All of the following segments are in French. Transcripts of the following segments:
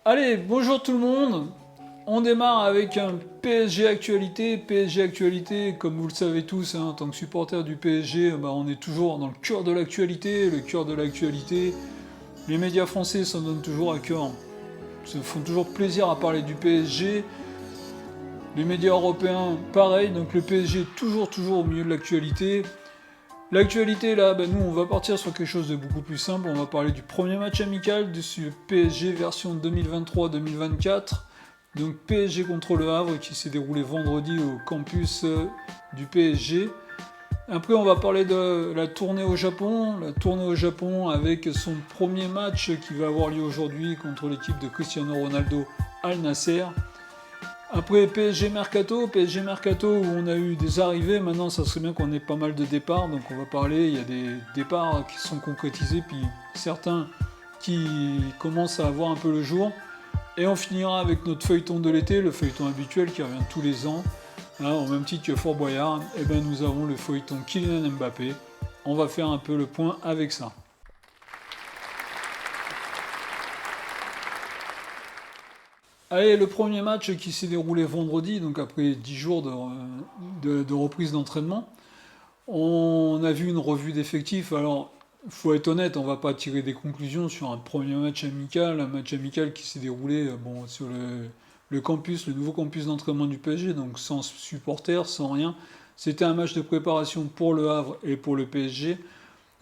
Allez, bonjour tout le monde. On démarre avec un PSG actualité. PSG actualité, comme vous le savez tous, en tant que supporter du PSG, on est toujours dans le cœur de l'actualité. Le cœur de l'actualité. Les médias français s'en donnent toujours à cœur. Se font toujours plaisir à parler du PSG. Les médias européens, pareil. Donc le PSG est toujours au milieu de l'actualité. L'actualité là, nous on va partir sur quelque chose de beaucoup plus simple, on va parler du premier match amical de ce PSG version 2023-2024, donc PSG contre le Havre qui s'est déroulé vendredi au campus du PSG. Après on va parler de la tournée au Japon avec son premier match qui va avoir lieu aujourd'hui contre l'équipe de Cristiano Ronaldo Al Nasser. Après PSG Mercato où on a eu des arrivées, maintenant ça serait bien qu'on ait pas mal de départs, donc on va parler, il y a des départs qui sont concrétisés, puis certains qui commencent à avoir un peu le jour. Et on finira avec notre feuilleton de l'été, le feuilleton habituel qui revient tous les ans. Là, au même titre que Fort Boyard, nous avons le feuilleton Kylian Mbappé. On va faire un peu le point avec ça. Allez, le premier match qui s'est déroulé vendredi, donc après 10 jours de reprise d'entraînement, on a vu une revue d'effectifs. Alors, il faut être honnête, on va pas tirer des conclusions sur un premier match amical, un match amical qui s'est déroulé sur le campus, le nouveau campus d'entraînement du PSG, donc sans supporters, sans rien. C'était un match de préparation pour le Havre et pour le PSG.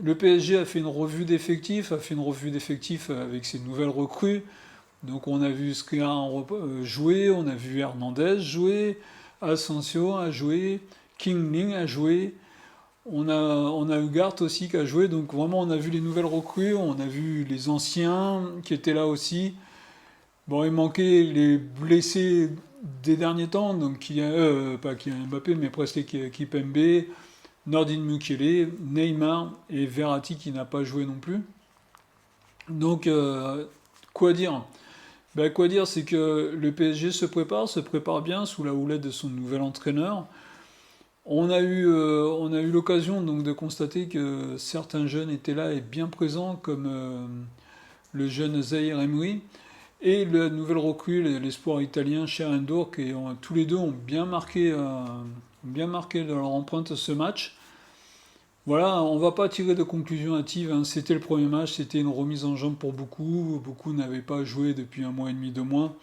Le PSG a fait une revue d'effectifs, avec ses nouvelles recrues. Donc on a vu Skriniar jouer, on a vu Hernandez jouer, Asensio a joué, Kingling a joué, on a Ugart aussi qui a joué, donc vraiment on a vu les nouvelles recrues, on a vu les anciens qui étaient là aussi. Bon, il manquait les blessés des derniers temps, donc pas Kylian Mbappé, mais presque Kipembe, Nordin Mukiele, Neymar et Verratti qui n'a pas joué non plus. Donc, quoi dire? Quoi dire, c'est que le PSG se prépare bien sous la houlette de son nouvel entraîneur. On a eu l'occasion donc de constater que certains jeunes étaient là et bien présents, comme le jeune Zahir Emery et la nouvelle recrue, l'espoir italien Cherendor, qui tous les deux ont bien marqué de leur empreinte ce match. Voilà, on va pas tirer de conclusion hâtive, hein. C'était le premier match, c'était une remise en jambe pour beaucoup. Beaucoup n'avaient pas joué depuis un mois et demi, 2 mois.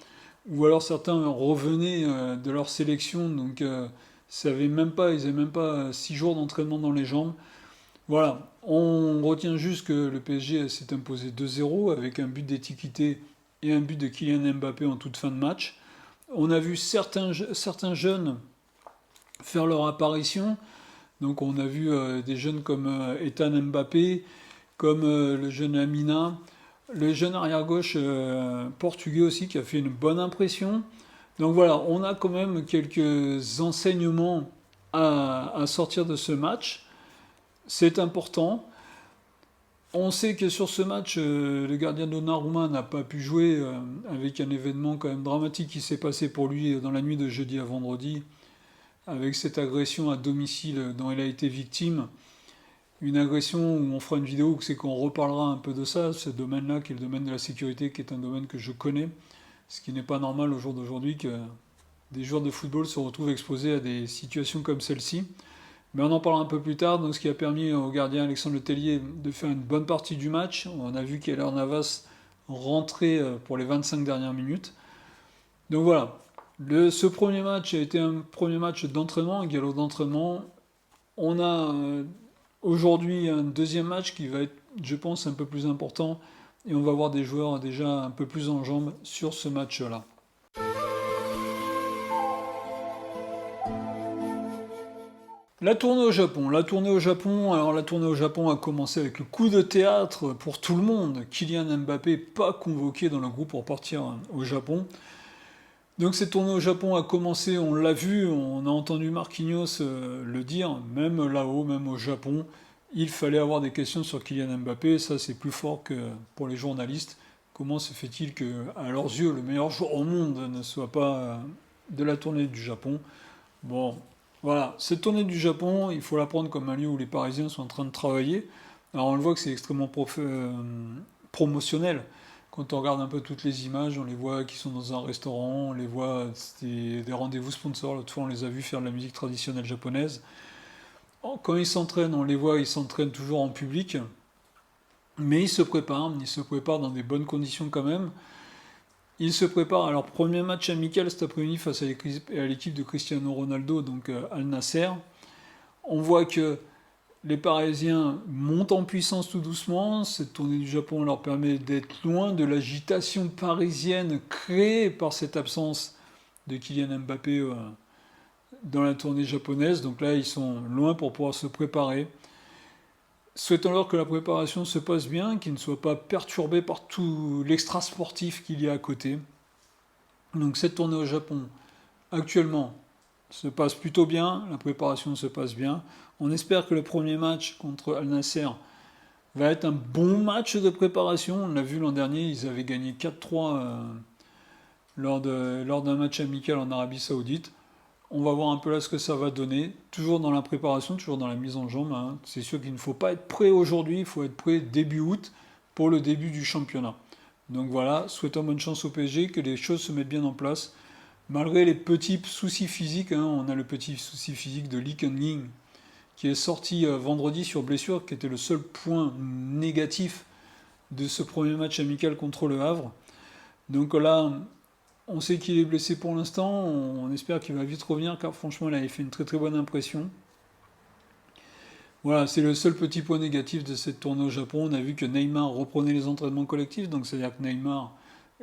Ou alors certains revenaient de leur sélection, donc ils n'avaient même pas 6 jours d'entraînement dans les jambes. Voilà, on retient juste que le PSG s'est imposé 2-0 avec un but d'Étiquité et un but de Kylian Mbappé en toute fin de match. On a vu certains jeunes faire leur apparition. Donc on a vu des jeunes comme Ethan Mbappé, comme le jeune Amina, le jeune arrière-gauche portugais aussi qui a fait une bonne impression. Donc voilà, on a quand même quelques enseignements à sortir de ce match. C'est important. On sait que sur ce match, le gardien Donnarumma n'a pas pu jouer avec un événement quand même dramatique qui s'est passé pour lui dans la nuit de jeudi à vendredi, avec cette agression à domicile dont il a été victime. Une agression où on fera une vidéo, c'est qu'on reparlera un peu de ça, ce domaine-là, qui est le domaine de la sécurité, qui est un domaine que je connais, ce qui n'est pas normal au jour d'aujourd'hui que des joueurs de football se retrouvent exposés à des situations comme celle-ci. Mais on en parlera un peu plus tard, donc ce qui a permis au gardien Alexandre Letellier de faire une bonne partie du match. On a vu Keylor Navas rentrer pour les 25 dernières minutes. Donc voilà, ce premier match a été un premier match d'entraînement, un galop d'entraînement. On a aujourd'hui un deuxième match qui va être, je pense, un peu plus important. Et on va voir des joueurs déjà un peu plus en jambes sur ce match-là. La tournée au Japon. Alors la tournée au Japon a commencé avec le coup de théâtre pour tout le monde. Kylian Mbappé pas convoqué dans le groupe pour partir au Japon. Donc cette tournée au Japon a commencé, on l'a vu, on a entendu Marquinhos le dire, même là-haut, même au Japon, il fallait avoir des questions sur Kylian Mbappé, ça c'est plus fort que pour les journalistes. Comment se fait-il que, à leurs yeux, le meilleur joueur au monde ne soit pas de la tournée du Japon? Bon, voilà, cette tournée du Japon, il faut la prendre comme un lieu où les Parisiens sont en train de travailler. Alors on le voit que c'est extrêmement promotionnel. Quand on regarde un peu toutes les images, on les voit qui sont dans un restaurant, on les voit, c'est des rendez-vous sponsors. L'autre fois, on les a vus faire de la musique traditionnelle japonaise. Quand ils s'entraînent, on les voit, ils s'entraînent toujours en public, mais ils se préparent dans des bonnes conditions quand même. Ils se préparent à leur premier match amical cet après-midi face à l'équipe de Cristiano Ronaldo, donc Al Nasser. On voit que les Parisiens montent en puissance tout doucement. Cette tournée du Japon leur permet d'être loin de l'agitation parisienne créée par cette absence de Kylian Mbappé dans la tournée japonaise. Donc là, ils sont loin pour pouvoir se préparer. Souhaitons-leur que la préparation se passe bien, qu'ils ne soient pas perturbés par tout l'extra sportif qu'il y a à côté. Donc cette tournée au Japon, actuellement, se passe plutôt bien, la préparation se passe bien. On espère que le premier match contre Al Nasser va être un bon match de préparation. On l'a vu l'an dernier, ils avaient gagné 4-3 lors d'un match amical en Arabie Saoudite. On va voir un peu là ce que ça va donner. Toujours dans la préparation, toujours dans la mise en jambe, hein. C'est sûr qu'il ne faut pas être prêt aujourd'hui, il faut être prêt début août pour le début du championnat. Donc voilà, souhaitons bonne chance au PSG, que les choses se mettent bien en place. Malgré les petits soucis physiques, hein, on a le petit souci physique de Lee Kun-Ling qui est sorti vendredi sur blessure, qui était le seul point négatif de ce premier match amical contre le Havre. Donc là, on sait qu'il est blessé pour l'instant, on espère qu'il va vite revenir, car franchement, il avait fait une très très bonne impression. Voilà, c'est le seul petit point négatif de cette tournée au Japon. On a vu que Neymar reprenait les entraînements collectifs, donc c'est-à-dire que Neymar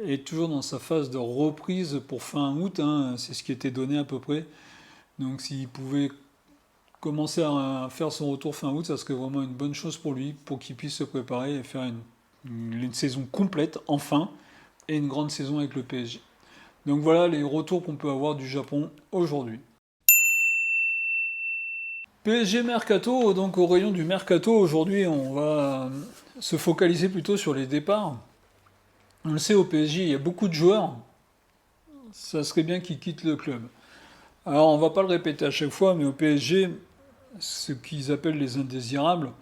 est toujours dans sa phase de reprise pour fin août, hein, c'est ce qui était donné à peu près. Donc s'il pouvait commencer à faire son retour fin août, ça serait vraiment une bonne chose pour lui, pour qu'il puisse se préparer et faire une saison complète, enfin, et une grande saison avec le PSG. Donc voilà les retours qu'on peut avoir du Japon aujourd'hui. PSG Mercato, donc au rayon du Mercato, aujourd'hui on va se focaliser plutôt sur les départs. On le sait, au PSG, il y a beaucoup de joueurs, ça serait bien qu'ils quittent le club. Alors on va pas le répéter à chaque fois, mais au PSG, ce qu'ils appellent les indésirables,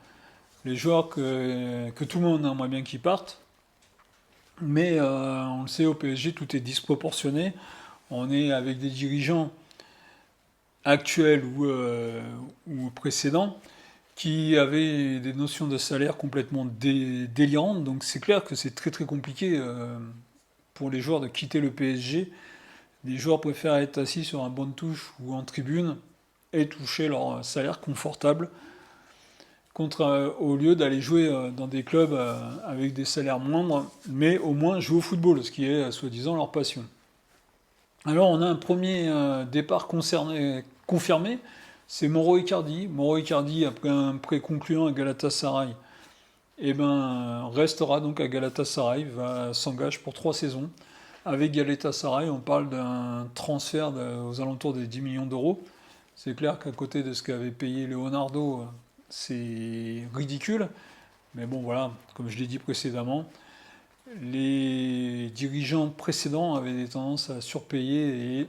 les joueurs que tout le monde aimerait bien qu'ils partent, mais on le sait, au PSG, tout est disproportionné. On est avec des dirigeants actuels ou précédents qui avaient des notions de salaire complètement délirantes. Donc c'est clair que c'est très très compliqué pour les joueurs de quitter le PSG. Les joueurs préfèrent être assis sur un banc de touche ou en tribune et toucher leur salaire confortable au lieu d'aller jouer dans des clubs avec des salaires moindres, mais au moins jouer au football, ce qui est soi-disant leur passion. Alors on a un premier départ confirmé, c'est Mauro Icardi. Mauro Icardi, après un prêt concluant à Galatasaray, restera donc à Galatasaray, s'engage pour 3 saisons. Avec Galatasaray, on parle d'un transfert aux alentours des 10 millions d'euros. C'est clair qu'à côté de ce qu'avait payé Leonardo, c'est ridicule. Mais bon, voilà, comme je l'ai dit précédemment, les dirigeants précédents avaient des tendances à surpayer et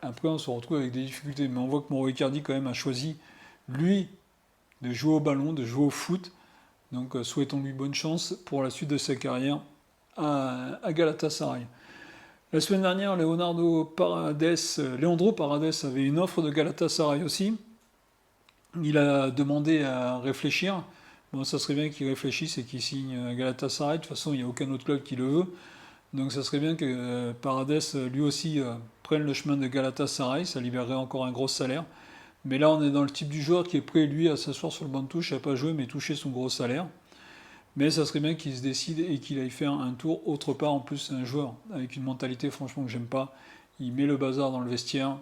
après on se retrouve avec des difficultés. Mais on voit que Mauro Icardi quand même a choisi, lui, de jouer au ballon, de jouer au foot. Donc souhaitons-lui bonne chance pour la suite de sa carrière à Galatasaray. La semaine dernière, Leandro Paredes avait une offre de Galatasaray aussi. Il a demandé à réfléchir. Bon, ça serait bien qu'il réfléchisse et qu'il signe à Galatasaray. De toute façon, il n'y a aucun autre club qui le veut. Donc ça serait bien que Paredes, lui aussi, prenne le chemin de Galatasaray. Ça libérerait encore un gros salaire. Mais là, on est dans le type du joueur qui est prêt, lui, à s'asseoir sur le banc de touche, à pas jouer, mais toucher son gros salaire. Mais ça serait bien qu'il se décide et qu'il aille faire un tour autre part. En plus, c'est un joueur avec une mentalité, franchement, que j'aime pas. Il met le bazar dans le vestiaire.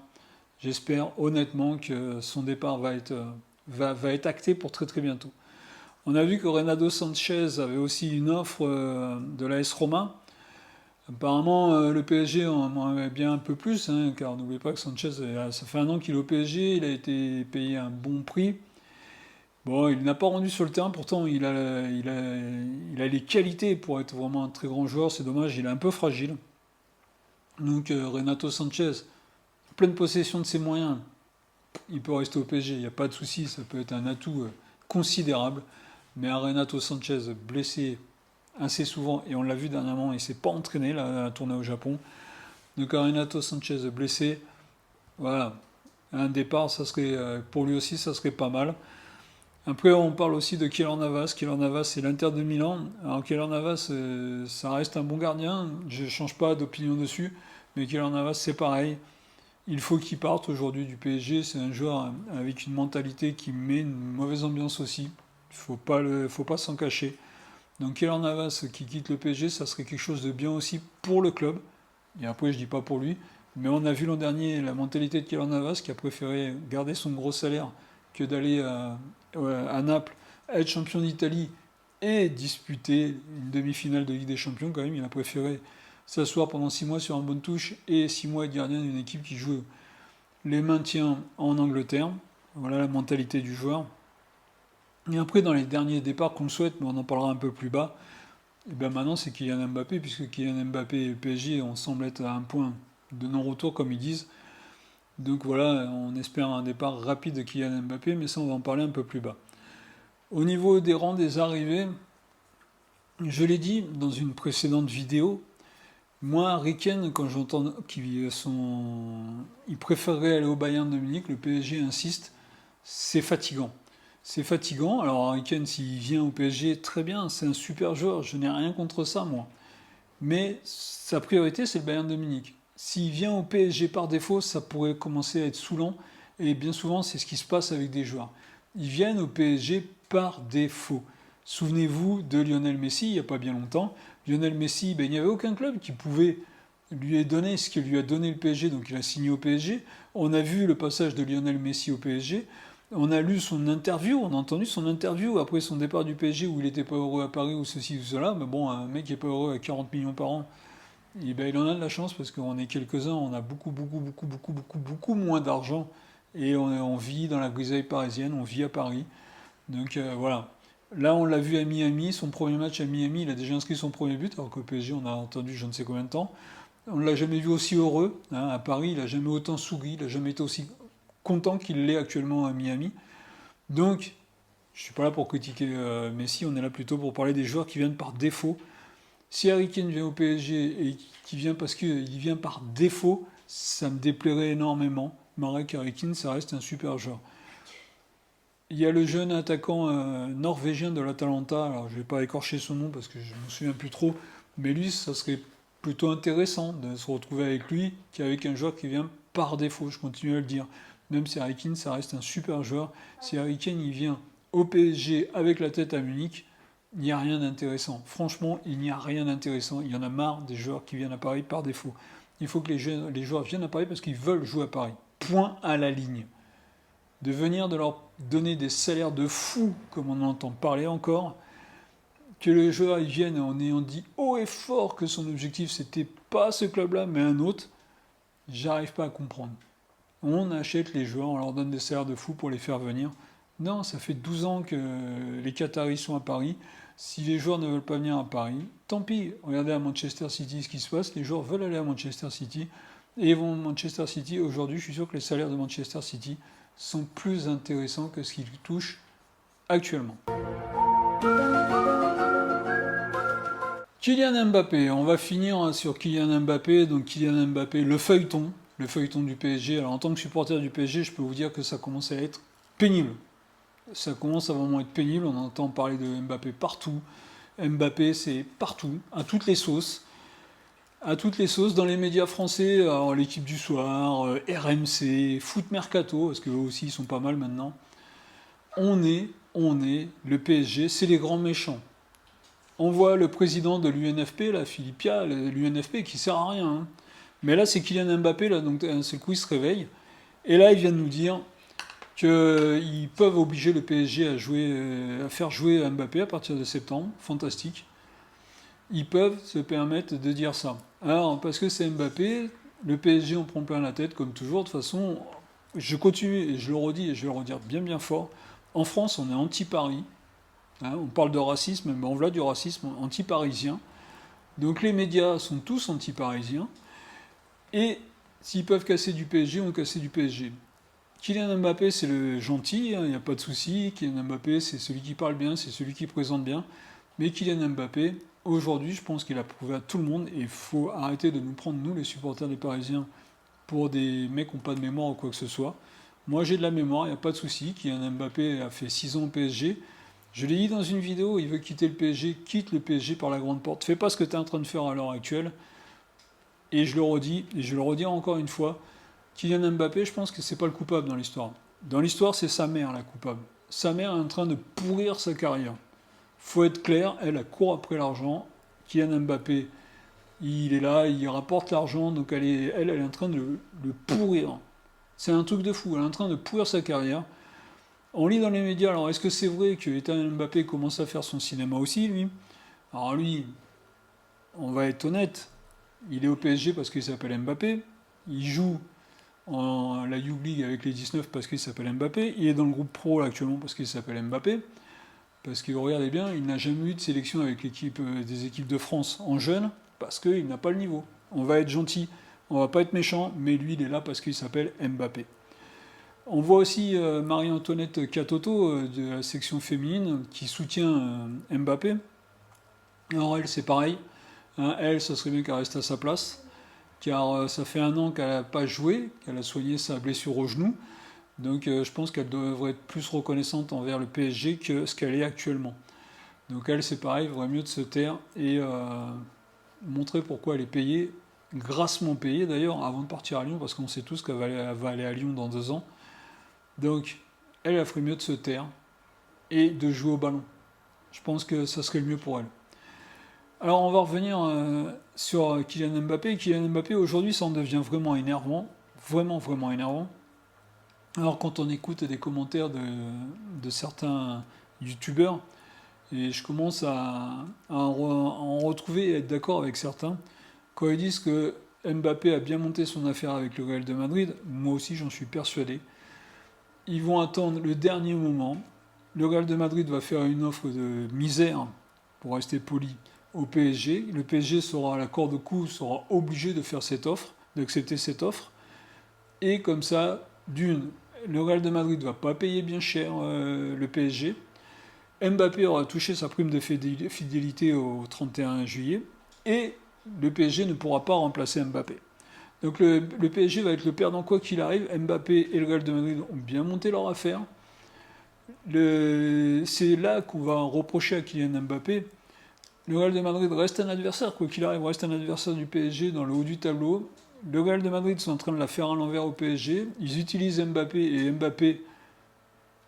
J'espère honnêtement que son départ va être acté pour très très bientôt. On a vu que Renato Sanchez avait aussi une offre de l'AS Roma. Apparemment, le PSG en avait bien un peu plus, hein, car n'oubliez pas que Sanchez, ça fait un an qu'il est au PSG, il a été payé un bon prix. Bon, il n'a pas rendu sur le terrain, pourtant il a les qualités pour être vraiment un très grand joueur, c'est dommage, il est un peu fragile. Donc Renato Sanchez, pleine possession de ses moyens, il peut rester au PSG, il n'y a pas de souci, ça peut être un atout considérable. Mais un Renato Sanchez blessé assez souvent, et on l'a vu dernièrement, il s'est pas entraîné là, à la tournée au Japon. Donc Renato Sanchez blessé, voilà, un départ, ça serait pour lui aussi, ça serait pas mal. Après, on parle aussi de Keylor Navas. Keylor Navas, c'est l'Inter de Milan. Alors, Keylor Navas, ça reste un bon gardien. Je ne change pas d'opinion dessus. Mais Keylor Navas, c'est pareil. Il faut qu'il parte aujourd'hui du PSG. C'est un joueur avec une mentalité qui met une mauvaise ambiance aussi. Faut pas s'en cacher. Donc, Keylor Navas qui quitte le PSG, ça serait quelque chose de bien aussi pour le club. Et après, je dis pas pour lui. Mais on a vu l'an dernier la mentalité de Keylor Navas qui a préféré garder son gros salaire que d'aller à Naples, être champion d'Italie et disputer une demi-finale de Ligue des Champions quand même. Il a préféré s'asseoir pendant 6 mois sur un bonne touche et 6 mois être gardien d'une équipe qui joue les maintiens en Angleterre. Voilà la mentalité du joueur. Et après, dans les derniers départs qu'on le souhaite, mais on en parlera un peu plus bas, et bien maintenant c'est Kylian Mbappé, puisque Kylian Mbappé et le PSG, on semble être à un point de non-retour, comme ils disent. Donc voilà, on espère un départ rapide de Kylian Mbappé, mais ça on va en parler un peu plus bas. Au niveau des rangs des arrivées, je l'ai dit dans une précédente vidéo, moi, Harry Kane, quand j'entends il préférerait aller au Bayern de Munich, le PSG insiste, c'est fatigant. C'est fatigant. Alors Harry Kane, s'il vient au PSG, très bien, c'est un super joueur, je n'ai rien contre ça, moi. Mais sa priorité, c'est le Bayern de Munich. S'il vient au PSG par défaut, ça pourrait commencer à être saoulant. Et bien souvent, c'est ce qui se passe avec des joueurs. Ils viennent au PSG par défaut. Souvenez-vous de Lionel Messi, il n'y a pas bien longtemps. Lionel Messi, ben, il n'y avait aucun club qui pouvait lui donner ce que lui a donné le PSG, donc il a signé au PSG. On a vu le passage de Lionel Messi au PSG. On a lu son interview, on a entendu son interview après son départ du PSG où il n'était pas heureux à Paris ou ceci ou cela. Mais bon, un mec qui n'est pas heureux à 40 millions par an, et ben, il en a de la chance parce qu'on est quelques-uns, on a beaucoup moins d'argent et on vit dans la grisaille parisienne, on vit à Paris. Donc voilà. Là, on l'a vu à Miami, son premier match à Miami, il a déjà inscrit son premier but, alors qu'au PSG, on a entendu je ne sais combien de temps. On ne l'a jamais vu aussi heureux. Hein. À Paris, il n'a jamais autant souri, il n'a jamais été aussi content qu'il l'est actuellement à Miami. Donc, je ne suis pas là pour critiquer Messi, on est là plutôt pour parler des joueurs qui viennent par défaut. Si Harry Kane vient au PSG et qu'il vient parce qu'il vient par défaut, ça me déplairait énormément. Marek Harry Kane, ça reste un super joueur. Il y a le jeune attaquant norvégien de l'Atalanta, alors je ne vais pas écorcher son nom parce que je ne me souviens plus trop, mais lui, ça serait plutôt intéressant de se retrouver avec lui qu'avec un joueur qui vient par défaut, je continue à le dire. Même si Harry Kane, ça reste un super joueur. Si Harry Kane, il vient au PSG avec la tête à Munich, il n'y a rien d'intéressant. Franchement, il n'y a rien d'intéressant. Il y en a marre des joueurs qui viennent à Paris par défaut. Il faut que les joueurs viennent à Paris parce qu'ils veulent jouer à Paris. Point à la ligne. De venir de leur donner des salaires de fous, comme on en entend parler encore, que les joueurs ils viennent en ayant dit haut et fort que son objectif c'était pas ce club-là mais un autre, j'arrive pas à comprendre. On achète les joueurs, on leur donne des salaires de fous pour les faire venir. Non, ça fait 12 ans que les Qataris sont à Paris. Si les joueurs ne veulent pas venir à Paris, tant pis. Regardez à Manchester City ce qui se passe. Les joueurs veulent aller à Manchester City. Et ils vont à Manchester City. Aujourd'hui, je suis sûr que les salaires de Manchester City sont plus intéressants que ce qu'ils touchent actuellement. Kylian Mbappé, on va finir sur Kylian Mbappé. Donc Kylian Mbappé, le feuilleton du PSG. Alors en tant que supporter du PSG, je peux vous dire que ça commence à être pénible. Ça commence à vraiment être pénible, on entend parler de Mbappé partout. Mbappé, c'est partout, à toutes les sauces. À toutes les sauces dans les médias français, alors l'équipe du soir, RMC, Foot Mercato, parce qu'eux aussi ils sont pas mal maintenant. On est, le PSG, c'est les grands méchants. On voit le président de l'UNFP, là, Philippia, l'UNFP qui sert à rien. Hein. Mais là, c'est Kylian Mbappé, là, donc d'un seul coup, il se réveille. Et là, il vient de nous dire qu'ils peuvent obliger le PSG à faire jouer Mbappé à partir de septembre. Fantastique. Ils peuvent se permettre de dire ça. Alors, parce que c'est Mbappé, le PSG en prend plein la tête, comme toujours. De toute façon, je continue, et je le redis, et je vais le redire bien fort. En France, on est anti-Paris. Hein, on parle de racisme, mais on voit du racisme anti-parisien. Donc les médias sont tous anti-parisiens. Et s'ils peuvent casser du PSG, on casse du PSG. Kylian Mbappé, c'est le gentil, il n'y a pas de souci. Kylian Mbappé, c'est celui qui parle bien, c'est celui qui présente bien. Mais Kylian Mbappé, Aujourd'hui, je pense qu'il a prouvé à tout le monde et il faut arrêter de nous prendre, nous, les supporters des Parisiens, pour des mecs qui n'ont pas de mémoire ou quoi que ce soit. Moi, j'ai de la mémoire, il n'y a pas de souci. Kylian Mbappé a fait 6 ans au PSG. Je l'ai dit dans une vidéo, il veut quitter le PSG, quitte le PSG par la grande porte. Fais pas ce que tu es en train de faire à l'heure actuelle. Et je le redis, et je le redis encore une fois, Kylian Mbappé, je pense que c'est pas le coupable dans l'histoire. Dans l'histoire, c'est sa mère la coupable. Sa mère est en train de pourrir sa carrière. Faut être clair, elle court après l'argent. Kylian Mbappé, il est là, il rapporte l'argent, donc elle est en train de le pourrir. C'est un truc de fou, elle est en train de pourrir sa carrière. On lit dans les médias, alors est-ce que c'est vrai que Kylian Mbappé commence à faire son cinéma aussi, lui? Alors lui, on va être honnête, il est au PSG parce qu'il s'appelle Mbappé, il joue en la Youth League avec les 19 parce qu'il s'appelle Mbappé, il est dans le groupe pro là, actuellement parce qu'il s'appelle Mbappé, parce que regardez bien, il n'a jamais eu de sélection avec l'équipe des équipes de France en jeune, parce qu'il n'a pas le niveau. On va être gentil, on va pas être méchant, mais lui il est là parce qu'il s'appelle Mbappé. On voit aussi Marie-Antoinette Katoto de la section féminine qui soutient Mbappé. Alors elle c'est pareil, hein, elle ça serait bien qu'elle reste à sa place, car ça fait 1 an qu'elle n'a pas joué, qu'elle a soigné sa blessure au genou. Donc je pense qu'elle devrait être plus reconnaissante envers le PSG que ce qu'elle est actuellement. Donc elle, c'est pareil, il vaudrait mieux de se taire et montrer pourquoi elle est payée, grassement payée d'ailleurs, avant de partir à Lyon, parce qu'on sait tous qu'elle va aller à Lyon dans 2 ans. Donc elle ferait mieux de se taire et de jouer au ballon. Je pense que ça serait le mieux pour elle. Alors on va revenir sur Kylian Mbappé. Kylian Mbappé, aujourd'hui, ça en devient vraiment énervant. Vraiment, vraiment énervant. Alors quand on écoute des commentaires de certains youtubeurs, et je commence à en retrouver et être d'accord avec certains, quand ils disent que Mbappé a bien monté son affaire avec le Real de Madrid, moi aussi j'en suis persuadé. Ils vont attendre le dernier moment. Le Real de Madrid va faire une offre de misère, pour rester poli, au PSG. Le PSG sera à la corde au cou, sera obligé de faire cette offre, d'accepter cette offre. Et comme ça, le Real de Madrid ne va pas payer bien cher le PSG. Mbappé aura touché sa prime de fidélité au 31 juillet. Et le PSG ne pourra pas remplacer Mbappé. Donc le PSG va être le perdant quoi qu'il arrive. Mbappé et le Real de Madrid ont bien monté leur affaire. C'est là qu'on va reprocher à Kylian Mbappé. Le Real de Madrid reste un adversaire, quoi qu'il arrive, reste un adversaire du PSG dans le haut du tableau. Le Real de Madrid sont en train de la faire à l'envers au PSG. Ils utilisent Mbappé et Mbappé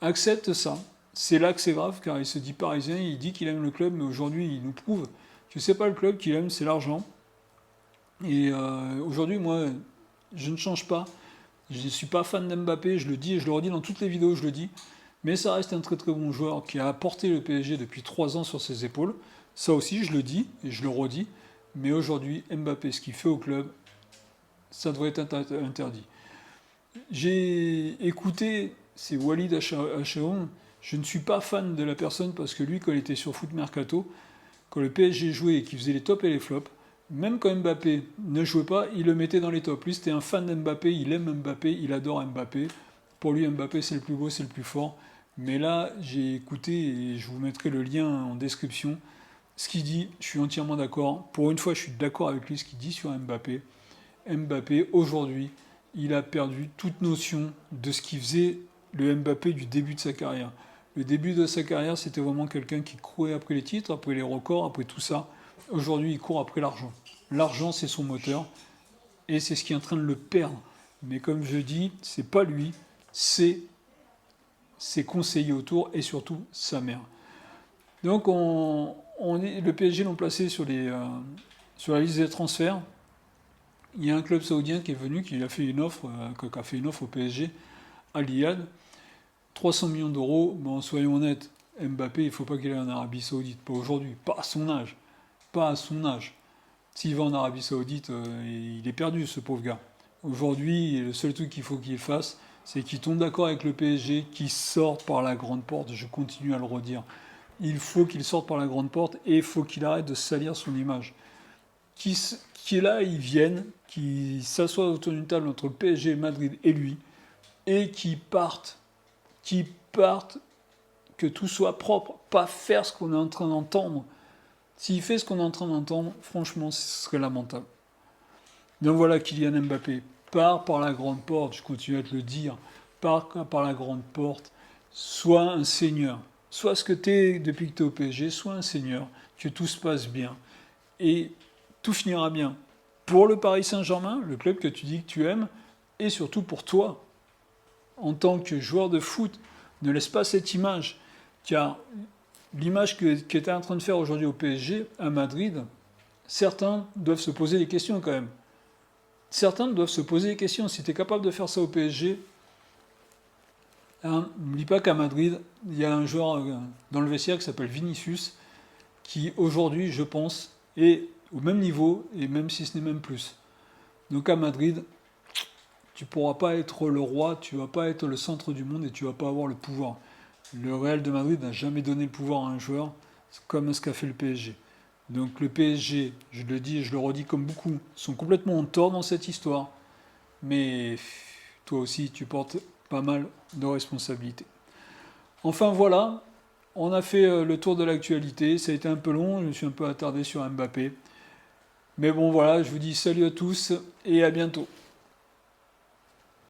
accepte ça. C'est là que c'est grave, car il se dit parisien, il dit qu'il aime le club, mais aujourd'hui il nous prouve que c'est pas le club qu'il aime, c'est l'argent. Et aujourd'hui, moi, je ne change pas. Je ne suis pas fan d'Mbappé, je le dis et je le redis dans toutes les vidéos, je le dis. Mais ça reste un très très bon joueur qui a apporté le PSG depuis 3 ans sur ses épaules. Ça aussi, je le dis et je le redis. Mais aujourd'hui, Mbappé, ce qu'il fait au club, ça devrait être interdit. J'ai écouté, c'est Walid Achaoun. Je ne suis pas fan de la personne parce que lui, quand il était sur Foot Mercato, quand le PSG jouait et qu'il faisait les tops et les flops, même quand Mbappé ne jouait pas, il le mettait dans les tops. Lui, c'était un fan d'Mbappé, il aime Mbappé, il adore Mbappé. Pour lui, Mbappé, c'est le plus beau, c'est le plus fort. Mais là, j'ai écouté, et je vous mettrai le lien en description, ce qu'il dit, je suis entièrement d'accord. Pour une fois, je suis d'accord avec lui, ce qu'il dit sur Mbappé. Mbappé, aujourd'hui, il a perdu toute notion de ce qui faisait le Mbappé du début de sa carrière. Le début de sa carrière, c'était vraiment quelqu'un qui courait après les titres, après les records, après tout ça. Aujourd'hui, il court après l'argent. L'argent, c'est son moteur, et c'est ce qui est en train de le perdre. Mais comme je dis, c'est pas lui, c'est ses conseillers autour, et surtout sa mère. Donc, le PSG l'ont placé sur la liste des transferts. Il y a un club saoudien qui est venu, qui a fait une offre au PSG, à l'Iyad. 300 millions d'euros, bon, soyons honnêtes, Mbappé, il ne faut pas qu'il aille en Arabie Saoudite, pas aujourd'hui, pas à son âge. Pas à son âge. S'il va en Arabie Saoudite, il est perdu, ce pauvre gars. Aujourd'hui, le seul truc qu'il faut qu'il fasse, c'est qu'il tombe d'accord avec le PSG, qu'il sorte par la grande porte. Je continue à le redire. Il faut qu'il sorte par la grande porte et il faut qu'il arrête de salir son image. Qui est là, il vienne, qui s'assoit autour d'une table entre le PSG, Madrid et lui, et qui partent, que tout soit propre, pas faire ce qu'on est en train d'entendre. S'il fait ce qu'on est en train d'entendre, franchement, ce serait lamentable. Donc voilà, Kylian Mbappé part par la grande porte, je continue à te le dire, part par la grande porte, sois un seigneur. Sois ce que tu es depuis que tu es au PSG, sois un seigneur, que tout se passe bien. Et tout finira bien. Pour le Paris Saint-Germain, le club que tu dis que tu aimes, et surtout pour toi, en tant que joueur de foot, ne laisse pas cette image. Car l'image que tu es en train de faire aujourd'hui au PSG, à Madrid, certains doivent se poser des questions quand même. Certains doivent se poser des questions. Si tu es capable de faire ça au PSG, hein, n'oublie pas qu'à Madrid, il y a un joueur dans le vestiaire qui s'appelle Vinicius, qui aujourd'hui, je pense, est au même niveau, et même si ce n'est même plus. Donc à Madrid, tu ne pourras pas être le roi, tu ne vas pas être le centre du monde et tu ne vas pas avoir le pouvoir. Le Real de Madrid n'a jamais donné le pouvoir à un joueur, comme ce qu'a fait le PSG. Donc le PSG, je le dis et je le redis comme beaucoup, sont complètement en tort dans cette histoire. Mais toi aussi, tu portes pas mal de responsabilités. Enfin voilà, on a fait le tour de l'actualité. Ça a été un peu long, je me suis un peu attardé sur Mbappé. Mais bon voilà, je vous dis salut à tous et à bientôt.